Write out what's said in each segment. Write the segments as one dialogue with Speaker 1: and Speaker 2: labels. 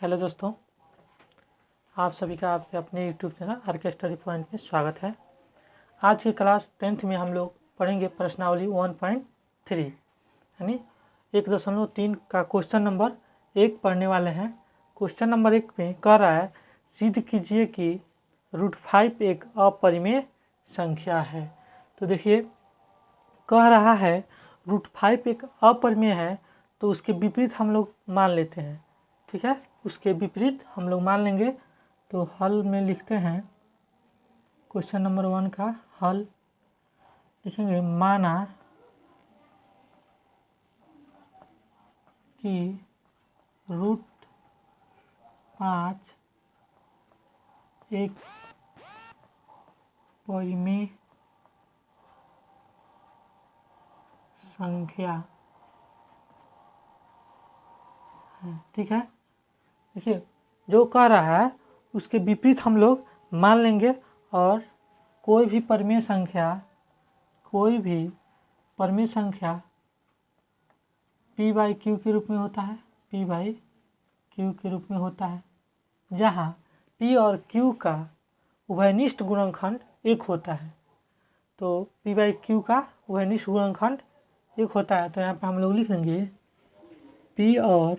Speaker 1: Hello दोस्तों, आप सभी का आपके अपने YouTube channel RK study point में स्वागत है। आज की क्लास 10th में हम लोग पढ़ेंगे प्रश्नावली 1.3 यानी 1.3 का क्वेश्चन नंबर 1 पढ़ने वाले हैं। क्वेश्चन नंबर 1 में कह रहा है सिद्ध कीजिए कि √5 एक अपरिमेय संख्या है। तो देखिए कह रहा है √5 एक अपरिमेय है, तो उसके विपरीत हम लोग मान लेते हैं। ठीक है, उसके विपरीत हम लोग मान लेंगे। तो हल में लिखते हैं क्वेश्चन नंबर 1 का हल लिखेंगे। माना कि √5 एक परिमेय संख्या है। ठीक है, देखिए जो कह रहा है उसके विपरीत हम लोग मान लेंगे और कोई भी परिमेय संख्या p/q के रूप में होता है, p/q के रूप में होता है, जहाँ p और q का उभयनिष्ठ गुणनखंड 1 होता है। तो p/q का उभयनिष्ठ गुणनखंड 1 होता है। तो यहाँ पे हम लोग लिखेंगे p और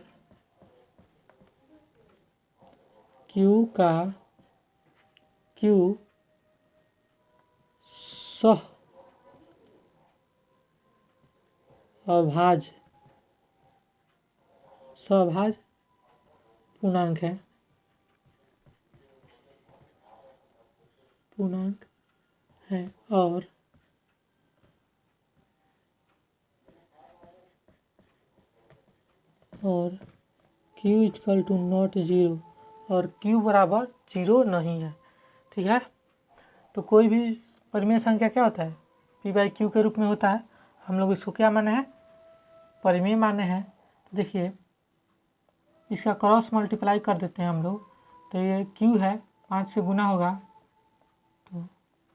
Speaker 1: q का q सभाज्य पूर्णांक है और q = ≠0 और q बराबर 0 नहीं है। ठीक है, तो कोई भी परिमेय संख्या क्या होता है, p/q के रूप में होता है। हम लोग इसको क्या माने हैं, परिमेय माने हैं। तो देखिए इसका क्रॉस मल्टीप्लाई कर देते हैं हम लोग। तो ये q है, 5 से गुना होगा तो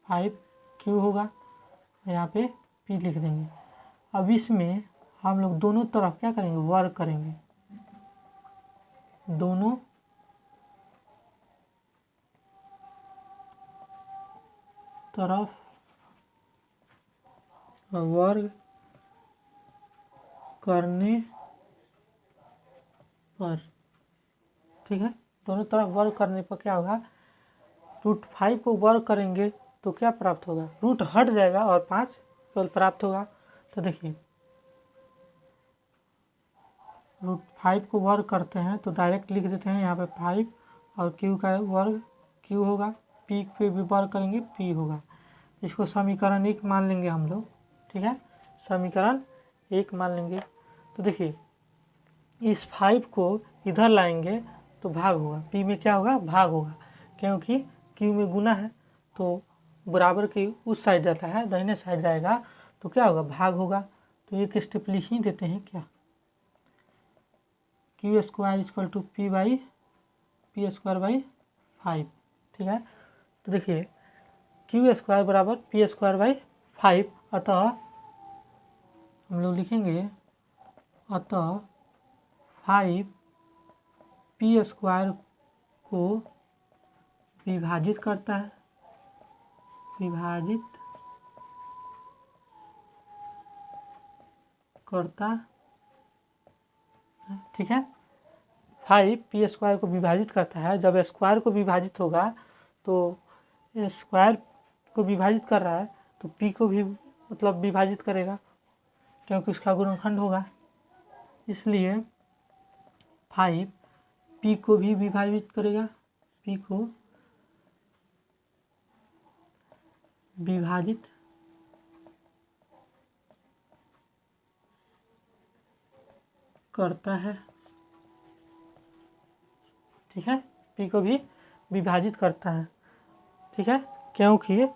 Speaker 1: 5q होगा, यहाँ पे p लिख देंगे। अब इसमें हम लोग दोनों तरफ क्या करेंगे, वर्ग करेंगे। दोनों तरफ वर्ग करने पर, ठीक है, दोनों तरफ वर्ग करने पर क्या होगा, √5 को वर्ग करेंगे तो क्या प्राप्त होगा, रूट हट जाएगा और 5 केवल प्राप्त होगा। तो देखिए √5 को वर्ग करते हैं तो डायरेक्ट लिख देते हैं यहाँ पे 5 और q का वर्ग q होगा, p पे भी वर्ग करेंगे p होगा। इसको समीकरण 1 मान लेंगे हम लोग। ठीक है, समीकरण 1 मान लेंगे। तो देखिए इस 5 को इधर लाएंगे तो भाग होगा, p में क्या होगा, भाग होगा, क्योंकि q में गुना है तो बराबर की उस साइड जाता है, दाहिने साइड जाएगा तो क्या होगा, भाग होगा। तो एक स्टेप लिख ही देते हैं क्या, q² = p/5। ठीक है, तो देखिए q² बराबर p² 5, अतः हम लोग लिखेंगे अतः 5 p² को विभाजित करता है, ठीक है, 5 p² को विभाजित करता है। जब स्क्वायर को विभाजित होगा तो स्क्वायर को विभाजित कर रहा है तो p को भी मतलब विभाजित करेगा, क्योंकि उसका गुणनखंड होगा। इसलिए 5 p को भी विभाजित करेगा, p को विभाजित करता है। ठीक है, p को भी विभाजित करता है। ठीक है, क्योंकि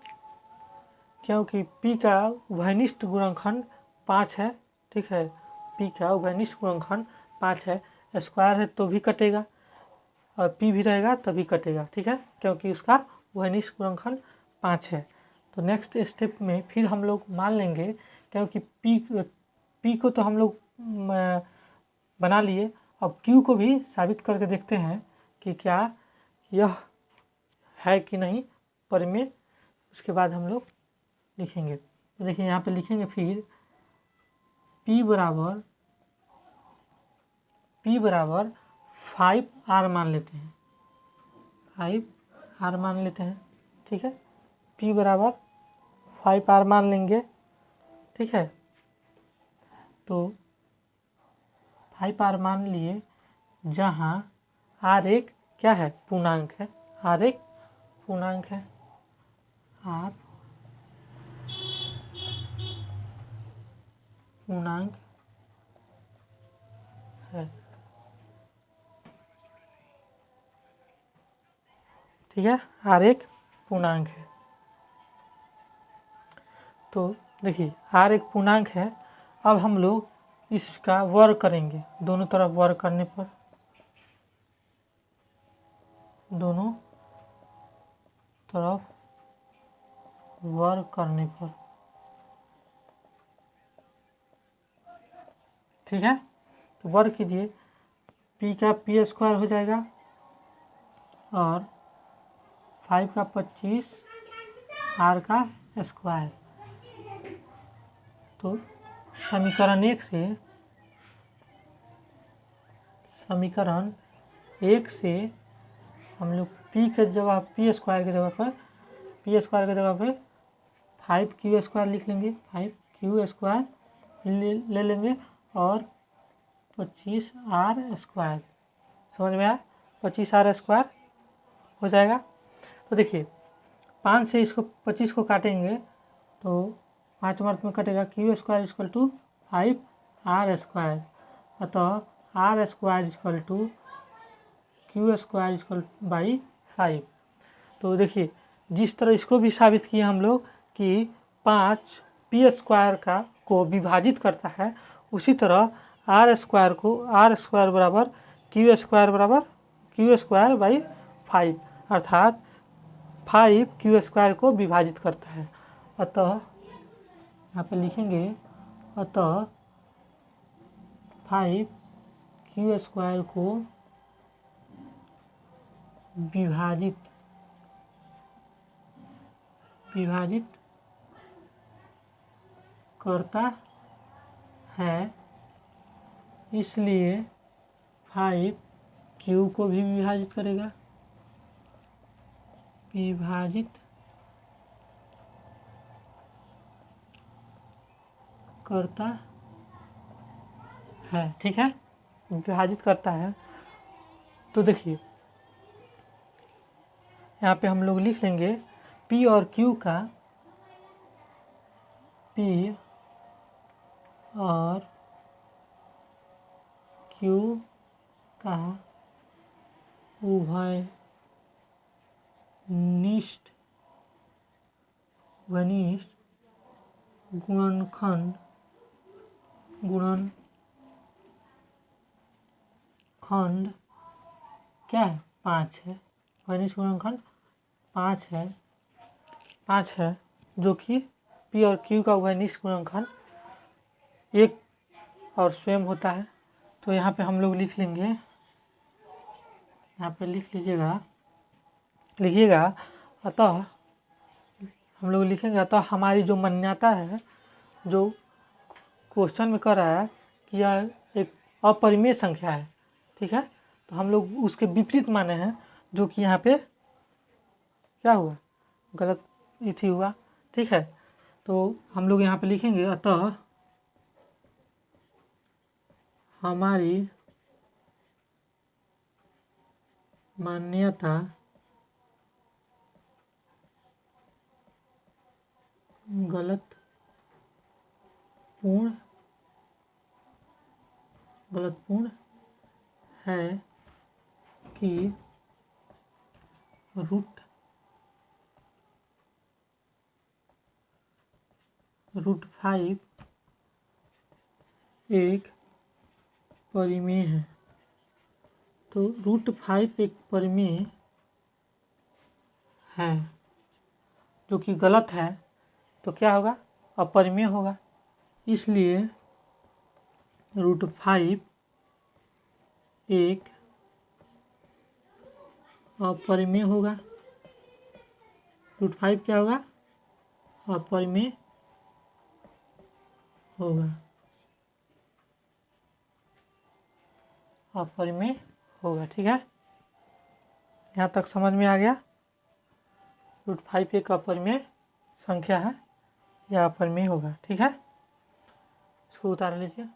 Speaker 1: p का उभयनिष्ठ गुणनखंड 5 है। ठीक है, p का उभयनिष्ठ गुणनखंड 5 है, स्क्वायर है तो भी कटेगा और p भी रहेगा तभी कटेगा। ठीक है, क्योंकि उसका उभयनिष्ठ गुणनखंड 5 है। तो नेक्स्ट स्टेप में फिर हम लोग मान लेंगे, क्योंकि p को तो हम लोग बना लिए। अब क्यू को भी साबित करके देखते हैं कि क्या यह है कि नहीं परिमेय। उसके बाद हम लोग लिखेंगे। तो देखिए यहाँ पे लिखेंगे फिर P बराबर 5R मान लेते हैं, 5R मान लेते हैं। ठीक है, P बराबर 5R मान लेंगे। ठीक है, तो 5R मान लिए, जहाँ R एक क्या है, पूर्णांक है। R एक पूर्णांक है, R पूर्णांक है। ठीक है, R एक पूर्णांक है। तो देखिए R एक पूर्णांक है। अब हम लोग इसका वर्ग करेंगे, दोनों तरफ वर्ग करने पर, दोनों तरफ वर्ग करने पर। ठीक है, तो वर्ग कीजिए, P का P² हो जाएगा और 5 का 25, R का स्क्वायर। तो समीकरण एक से हम लोग P के जगह P² की जगह पर 5Q² लिख लेंगे, 5Q² ले लेंगे और 25R²। समझ में आया, 25R² हो जाएगा। तो देखिए 5 से इसको 25 को काटेंगे तो 5 मार्क में कटेगा, Q² = 5R²। अतः R² Q² / 5। तो देखिए जिस तरह इसको भी साबित किया हम लोग कि 5 P² को विभाजित करता है, उसी तरह R² को R² बराबर Q² / 5 अर्थात 5 Q² को विभाजित करता है। अतः यहाँ पे लिखेंगे, अतः 5 Q² को विभाजित करता है, इसलिए 5 Q को भी विभाजित करेगा, विभाजित करता है। ठीक है, विभाजित करता है। तो देखिए यहाँ पे हम लोग लिख लेंगे P और Q का, P और Q का उभयनिष्ठ गुणनखंड क्या है, 5 है। उभयनिष्ठ गुणनखंड 5 है, जो कि P और Q का उभयनिष्ठ गुणनखंड 1 और स्वयं होता है। तो यहाँ पे हम लोग लिख लेंगे, यहाँ पे लिख लिखिएगा, अतः हम लोग लिखेंगे, अतः हमारी जो मान्यता है, जो क्वेश्चन में कर रहा है कि यह एक अपरिमेय संख्या है। ठीक है, तो हम लोग उसके विपरीत माने हैं, जो कि यहाँ पे क्या हुआ, गलत इथी हुआ। ठीक है, तो हम लोग यहाँ पे लिखेंगे, अतः हमारी मान्यता गलतपूर्ण है कि √5 एक परिमेय है। तो √5 एक परिमेय है, जो कि गलत है, तो क्या होगा, अपरिमेय होगा। इसलिए √5 एक अपरिमेय होगा। √5 क्या होगा? अपरिमेय होगा, अपरिमेय होगा। ठीक है, यहाँ तक समझ में आ गया। √5 एक अपरिमेय संख्या है, यह अपरिमेय होगा। ठीक है, इसको उतार लीजिए।